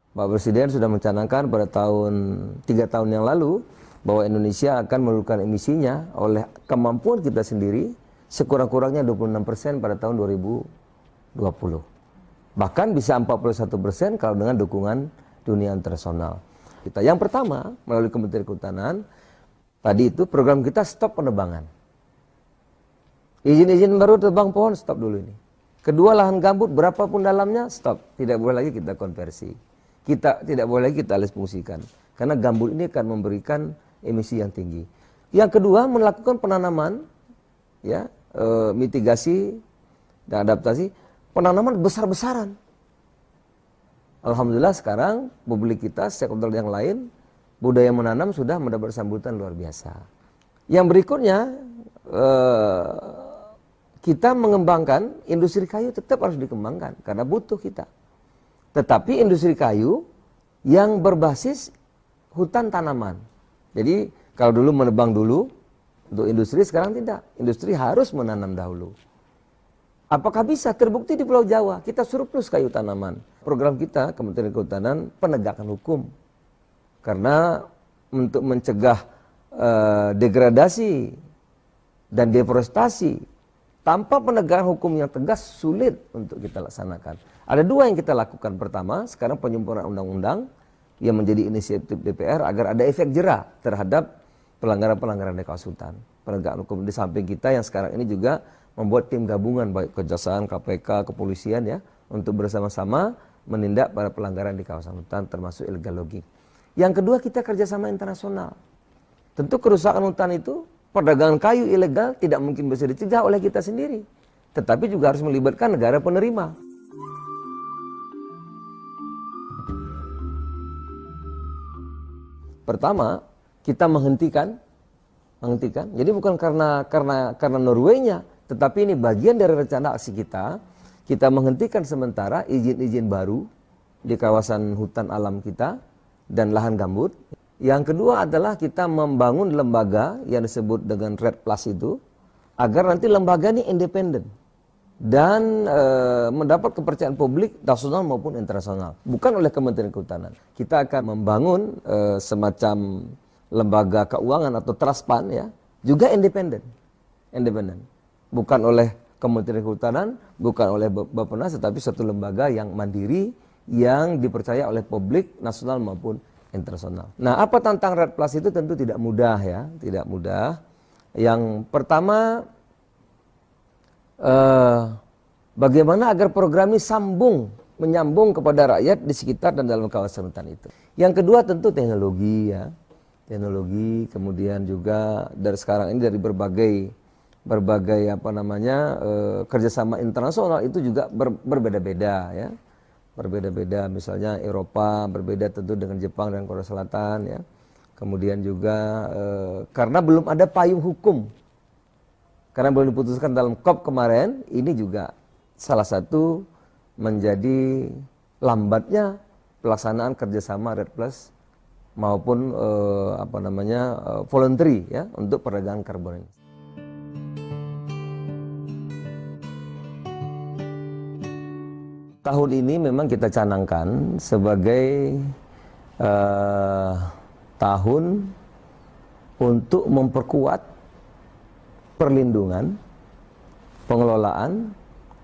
Pak Presiden sudah mencanangkan pada 3 tahun yang lalu bahwa Indonesia akan menurunkan emisinya oleh kemampuan kita sendiri sekurang-kurangnya 26% pada tahun 2020. Bahkan bisa 41% kalau dengan dukungan dunia internasional. Yang pertama, melalui Kementerian Kehutanan, tadi itu program kita stop penebangan. Izin-izin baru tebang pohon, stop dulu ini. Kedua, lahan gambut berapapun dalamnya, stop. Tidak boleh lagi kita konversi. Tidak boleh lagi kita alih fungsikan. Karena gambut ini akan memberikan emisi yang tinggi. Yang kedua, melakukan penanaman, ya, mitigasi dan adaptasi, penanaman besar-besaran. Alhamdulillah sekarang publik kita, stakeholder yang lain, budaya menanam sudah mendapat sambutan luar biasa. Yang berikutnya, kita mengembangkan industri kayu tetap harus dikembangkan karena butuh kita. Tetapi industri kayu yang berbasis hutan tanaman. Jadi kalau dulu menebang dulu untuk industri, sekarang tidak. Industri harus menanam dahulu. Apakah bisa? Terbukti di Pulau Jawa kita surplus kayu tanaman. Program kita Kementerian Kehutanan penegakan hukum. Karena untuk mencegah degradasi dan deforestasi tanpa penegakan hukum yang tegas sulit untuk kita laksanakan. Ada dua yang kita lakukan. Pertama, sekarang penyempurnaan undang-undang yang menjadi inisiatif DPR agar ada efek jera terhadap pelanggaran-pelanggaran di kawasan hutan. Penegakan hukum di samping kita yang sekarang ini juga membuat tim gabungan baik Kejaksaan, KPK, kepolisian ya untuk bersama-sama menindak para pelanggaran di kawasan hutan termasuk illegal logging. Yang kedua, kita kerjasama internasional. Tentu kerusakan hutan itu, perdagangan kayu ilegal tidak mungkin bisa dicegah oleh kita sendiri. Tetapi juga harus melibatkan negara penerima. Pertama, kita menghentikan. Jadi bukan karena Norway-nya, tetapi ini bagian dari rencana aksi kita. Kita menghentikan sementara izin-izin baru di kawasan hutan alam kita dan lahan gambut. Yang kedua adalah kita membangun lembaga yang disebut dengan Red Plus itu agar nanti lembaga ini independen dan mendapat kepercayaan publik nasional maupun internasional, bukan oleh Kementerian Kehutanan. Kita akan membangun semacam lembaga keuangan atau trust fund ya, juga independen, bukan oleh Kementerian Kehutanan, bukan oleh Bappenas, tetapi satu lembaga yang mandiri yang dipercaya oleh publik nasional maupun internasional. Nah, apa tentang Red Plus itu tentu tidak mudah ya, tidak mudah. Yang pertama, bagaimana agar program ini menyambung kepada rakyat di sekitar dan dalam kawasan hutan itu. Yang kedua tentu teknologi ya, kemudian juga dari sekarang ini dari berbagai kerjasama internasional itu juga berbeda-beda ya. Berbeda-beda, misalnya Eropa berbeda tentu dengan Jepang dan Korea Selatan ya. Kemudian juga karena belum ada payung hukum, karena belum diputuskan dalam COP kemarin, ini juga salah satu menjadi lambatnya pelaksanaan kerjasama Red Plus maupun voluntary ya untuk perdagangan karbon ini. Tahun ini memang kita canangkan sebagai tahun untuk memperkuat perlindungan, pengelolaan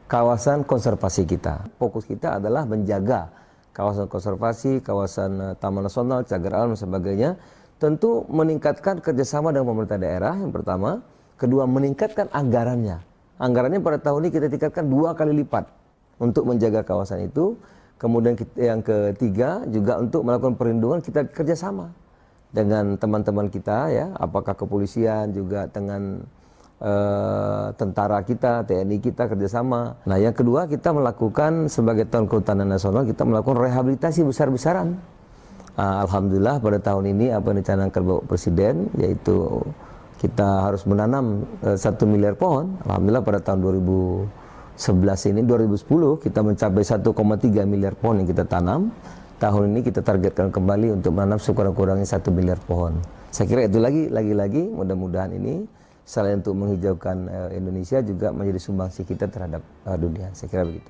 kawasan konservasi kita. Fokus kita adalah menjaga kawasan konservasi, kawasan taman nasional, cagar alam dan sebagainya. Tentu meningkatkan kerjasama dengan pemerintah daerah yang pertama. Kedua, meningkatkan anggarannya. Anggarannya pada tahun ini kita tingkatkan 2 kali lipat untuk menjaga kawasan itu. Kemudian yang ketiga juga untuk melakukan perlindungan kita kerjasama dengan teman-teman kita ya, apakah kepolisian juga dengan tentara kita, TNI kita kerjasama. Nah yang kedua kita melakukan sebagai tahun kehutanan nasional kita melakukan rehabilitasi besar-besaran. Alhamdulillah pada tahun ini apa yang dicanangkan Bapak Presiden yaitu kita harus menanam 1 miliar pohon. Alhamdulillah pada tahun 2010 kita mencapai 1,3 miliar pohon yang kita tanam. Tahun ini kita targetkan kembali untuk menanam sekurang-kurangnya 1 miliar pohon. Saya kira itu lagi-lagi mudah-mudahan ini selain untuk menghijaukan Indonesia juga menjadi sumbangsi kita terhadap dunia. Saya kira begitu.